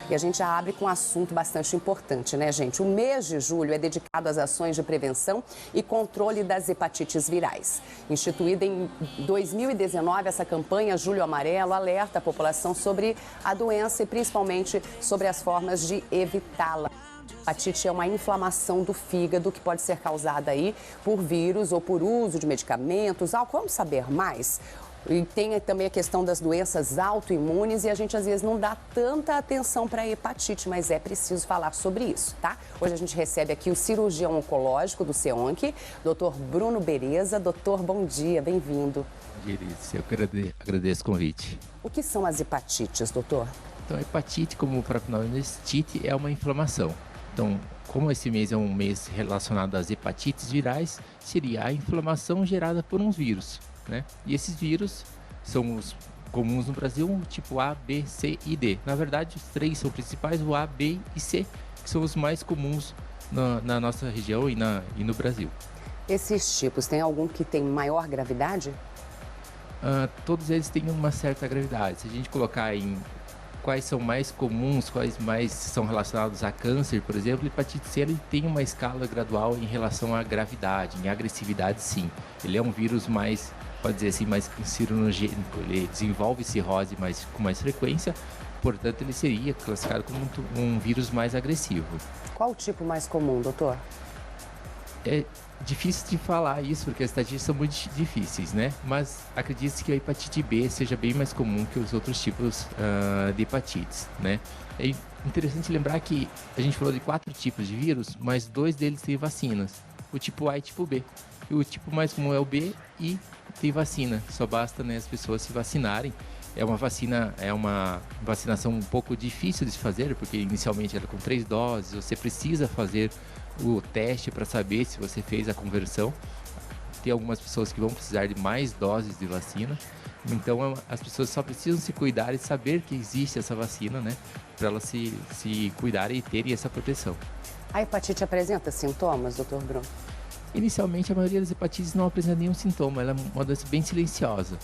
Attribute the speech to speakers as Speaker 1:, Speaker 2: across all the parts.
Speaker 1: E a gente já abre com um assunto bastante importante, né, gente? O mês de julho é dedicado às ações de prevenção e controle das hepatites virais. Instituída em 2019, essa campanha Julho Amarelo alerta a população sobre a doença e principalmente sobre as formas de evitá-la. A hepatite é uma inflamação do fígado que pode ser causada aí por vírus ou por uso de medicamentos. Vamos saber mais? E tem também a questão das doenças autoimunes e a gente às vezes não dá tanta atenção para a hepatite, mas é preciso falar sobre isso, tá? Hoje a gente recebe aqui o cirurgião oncológico do CEONC, Dr. Bruno Bereza. Doutor, bom dia, bem-vindo.
Speaker 2: Bom dia, Iris. Eu agradeço o convite.
Speaker 1: O que são as hepatites, doutor?
Speaker 2: Então, a hepatite, como o próprio nome diz, hepatite é uma inflamação. Então, como esse mês é um mês relacionado às hepatites virais, seria a inflamação gerada por uns vírus, né? E esses vírus são os comuns no Brasil, tipo A, B, C e D. Na verdade, os três são principais, o A, B e C, que são os mais comuns na nossa região e no Brasil.
Speaker 1: Esses tipos, tem algum que tem maior gravidade?
Speaker 2: Todos eles têm uma certa gravidade. Se a gente colocar em quais são mais comuns, quais mais são relacionados a câncer, por exemplo, a hepatite C ele tem uma escala gradual em relação à gravidade, em agressividade sim. Ele é um vírus mais, pode dizer assim, mais canceronogênico, ele desenvolve cirrose com mais frequência, portanto ele seria classificado como um vírus mais agressivo.
Speaker 1: Qual o tipo mais comum, doutor?
Speaker 2: É difícil de falar isso, porque as estatísticas são muito difíceis, né? Mas acredite que a hepatite B seja bem mais comum que os outros tipos de hepatites, né? É interessante lembrar que a gente falou de 4 tipos de vírus, mas 2 deles têm vacinas, o tipo A e o tipo B. E o tipo mais comum é o B e tem vacina, só basta, né, as pessoas se vacinarem. É uma vacinação um pouco difícil de se fazer, porque inicialmente ela é com 3 doses, você precisa fazer o teste para saber se você fez a conversão. Tem algumas pessoas que vão precisar de mais doses de vacina, então as pessoas só precisam se cuidar e saber que existe essa vacina, né, para elas se cuidarem e terem essa proteção.
Speaker 1: A hepatite apresenta sintomas, doutor Bruno?
Speaker 2: Inicialmente a maioria das hepatites não apresenta nenhum sintoma, ela é uma doença bem silenciosa.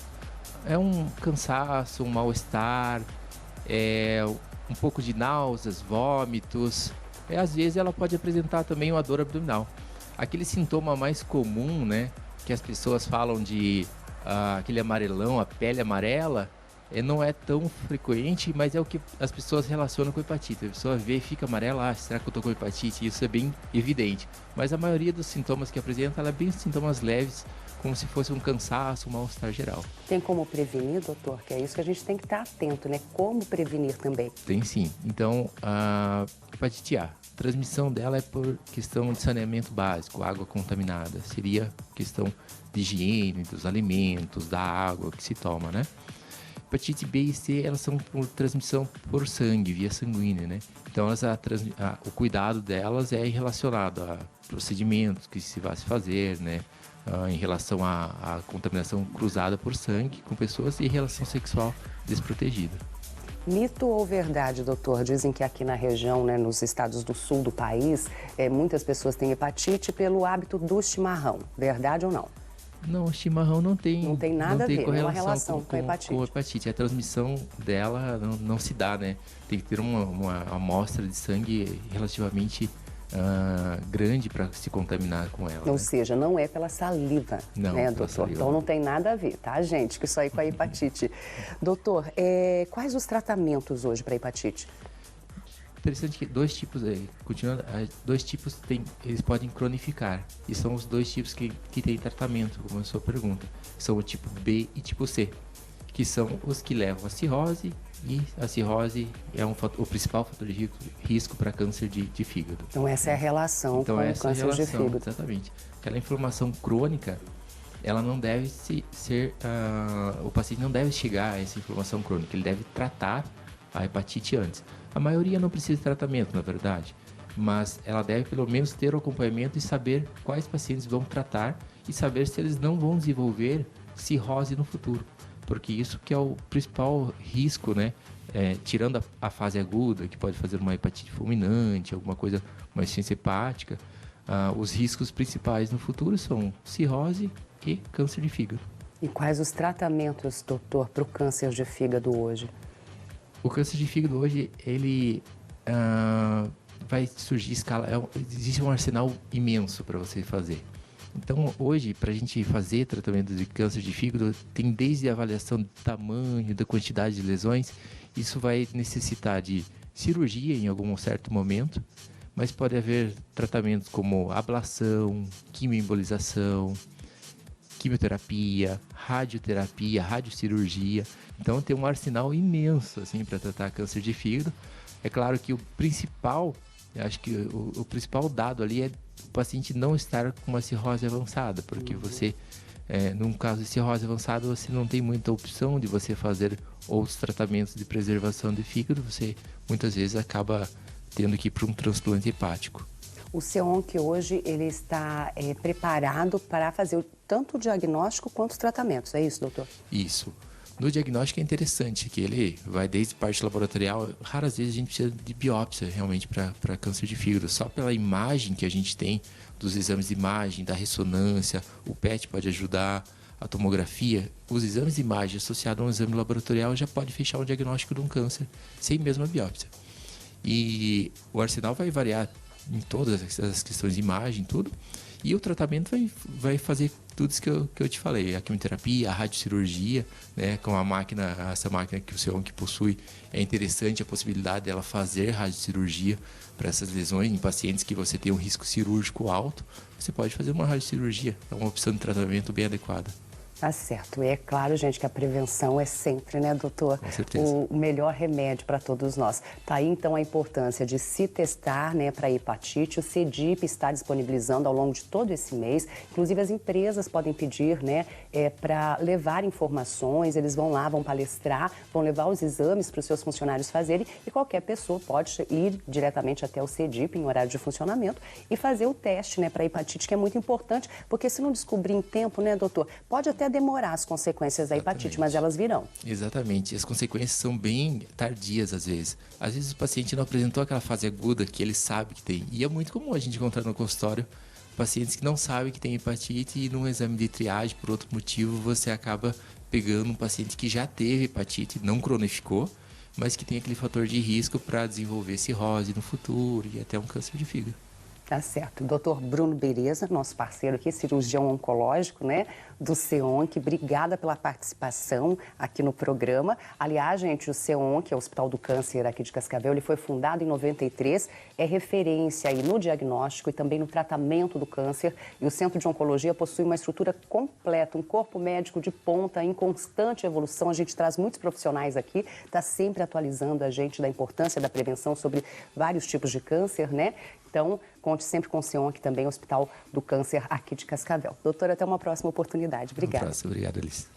Speaker 2: É um cansaço, um mal-estar, um pouco de náuseas, vômitos. Às vezes ela pode apresentar também uma dor abdominal. Aquele sintoma mais comum, né, que as pessoas falam de aquele amarelão, a pele amarela, não é tão frequente, mas é o que as pessoas relacionam com hepatite. A pessoa vê e fica amarela, será que eu estou com hepatite? Isso é bem evidente. Mas a maioria dos sintomas que apresenta, ela é bem sintomas leves, como se fosse um cansaço, um mal-estar geral.
Speaker 1: Tem como prevenir, doutor? Que é isso que a gente tem que estar atento, né? Como prevenir também?
Speaker 2: Tem sim. Então, a hepatite A, a transmissão dela é por questão de saneamento básico, água contaminada. Seria questão de higiene, dos alimentos, da água que se toma, né? Hepatite B e C, elas são por transmissão por sangue, via sanguínea, né? Então, o cuidado delas é relacionado a procedimentos que se vai se fazer, né? Em relação à contaminação cruzada por sangue com pessoas e relação sexual desprotegida.
Speaker 1: Mito ou verdade, doutor? Dizem que aqui na região, né, nos estados do sul do país, muitas pessoas têm hepatite pelo hábito do chimarrão. Verdade ou não?
Speaker 2: Não, o chimarrão não tem
Speaker 1: nada a ver,
Speaker 2: correlação
Speaker 1: uma relação com a
Speaker 2: hepatite. A transmissão dela não se dá, né? Tem que ter uma amostra de sangue relativamente grande para se contaminar com ela.
Speaker 1: Ou
Speaker 2: né?
Speaker 1: seja, não é pela saliva,
Speaker 2: não,
Speaker 1: né,
Speaker 2: pela
Speaker 1: doutor?
Speaker 2: saliva.
Speaker 1: Então não tem nada a ver, tá, gente? Que isso aí com a hepatite. Doutor, quais os tratamentos hoje para hepatite?
Speaker 2: Interessante que dois tipos eles podem cronificar, e são os 2 tipos que têm tratamento, como a sua pergunta. São o tipo B e tipo C, que são os que levam a cirrose, e a cirrose é o principal fator de risco para câncer de fígado.
Speaker 1: Então essa é a relação com o câncer de fígado.
Speaker 2: Exatamente. Aquela inflamação crônica, ela não deve o paciente não deve chegar a essa inflamação crônica, ele deve tratar a hepatite antes. A maioria não precisa de tratamento, na verdade, mas ela deve pelo menos ter o acompanhamento e saber quais pacientes vão tratar e saber se eles não vão desenvolver cirrose no futuro, porque isso que é o principal risco, né? Tirando a fase aguda, que pode fazer uma hepatite fulminante, alguma coisa, uma insuficiência hepática, os riscos principais no futuro são cirrose e câncer de fígado.
Speaker 1: E quais os tratamentos, doutor, para o câncer de fígado hoje?
Speaker 2: O câncer de fígado hoje, ele vai surgir escala, existe um arsenal imenso para você fazer. Então, hoje, para a gente fazer tratamento de câncer de fígado, tem desde a avaliação do tamanho, da quantidade de lesões, isso vai necessitar de cirurgia em algum certo momento, mas pode haver tratamentos como ablação, quimioembolização, quimioterapia, radioterapia, radiocirurgia. Então, tem um arsenal imenso assim, para tratar câncer de fígado. É claro que o principal, acho que o principal dado ali é o paciente não estar com uma cirrose avançada, porque você, num caso de cirrose avançada, você não tem muita opção de você fazer outros tratamentos de preservação de fígado, você muitas vezes acaba tendo que ir para um transplante hepático.
Speaker 1: O SEONC hoje ele está preparado para fazer tanto o diagnóstico quanto os tratamentos, é isso, doutor?
Speaker 2: Isso. No diagnóstico é interessante que ele vai desde parte laboratorial, raras vezes a gente precisa de biópsia realmente para câncer de fígado, só pela imagem que a gente tem dos exames de imagem, da ressonância, o PET pode ajudar, a tomografia, os exames de imagem associados a um exame laboratorial já pode fechar um diagnóstico de um câncer sem mesmo a biópsia. E o arsenal vai variar em todas as questões de imagem, tudo. E o tratamento vai fazer tudo isso que eu te falei. A quimioterapia, a radiocirurgia, né, com a máquina, essa máquina que o SEONC possui, é interessante a possibilidade dela fazer radiocirurgia para essas lesões em pacientes que você tem um risco cirúrgico alto. Você pode fazer uma radiocirurgia, é uma opção de tratamento bem adequada.
Speaker 1: Tá certo. E é claro, gente, que a prevenção é sempre, né, doutor?
Speaker 2: Com certeza.
Speaker 1: O melhor remédio para todos nós. Tá aí, então, a importância de se testar, né, para hepatite. O CEDIP está disponibilizando ao longo de todo esse mês. Inclusive, as empresas podem pedir, né, para levar informações. Eles vão lá, vão palestrar, vão levar os exames para os seus funcionários fazerem. E qualquer pessoa pode ir diretamente até o CEDIP, em horário de funcionamento, e fazer o teste, né, para hepatite, que é muito importante, porque se não descobrir em tempo, né, doutor, pode até demorar as consequências da hepatite, mas elas virão.
Speaker 2: Exatamente. As consequências são bem tardias às vezes. Às vezes o paciente não apresentou aquela fase aguda que ele sabe que tem. E é muito comum a gente encontrar no consultório pacientes que não sabem que tem hepatite e num exame de triagem, por outro motivo, você acaba pegando um paciente que já teve hepatite, não cronificou, mas que tem aquele fator de risco para desenvolver cirrose no futuro e até um câncer de fígado.
Speaker 1: Tá certo. Dr. Bruno Bereza, nosso parceiro aqui, cirurgião oncológico, né, do SEONC, obrigada pela participação aqui no programa. Aliás, gente, o SEONC, é o Hospital do Câncer aqui de Cascavel, ele foi fundado em 93, é referência aí no diagnóstico e também no tratamento do câncer. E o Centro de Oncologia possui uma estrutura completa, um corpo médico de ponta em constante evolução. A gente traz muitos profissionais aqui, está sempre atualizando a gente da importância da prevenção sobre vários tipos de câncer, né? Então, conte sempre com o SEONC, também Hospital do Câncer aqui de Cascavel. Doutora, até uma próxima oportunidade. Obrigada.
Speaker 2: Obrigado, Alice.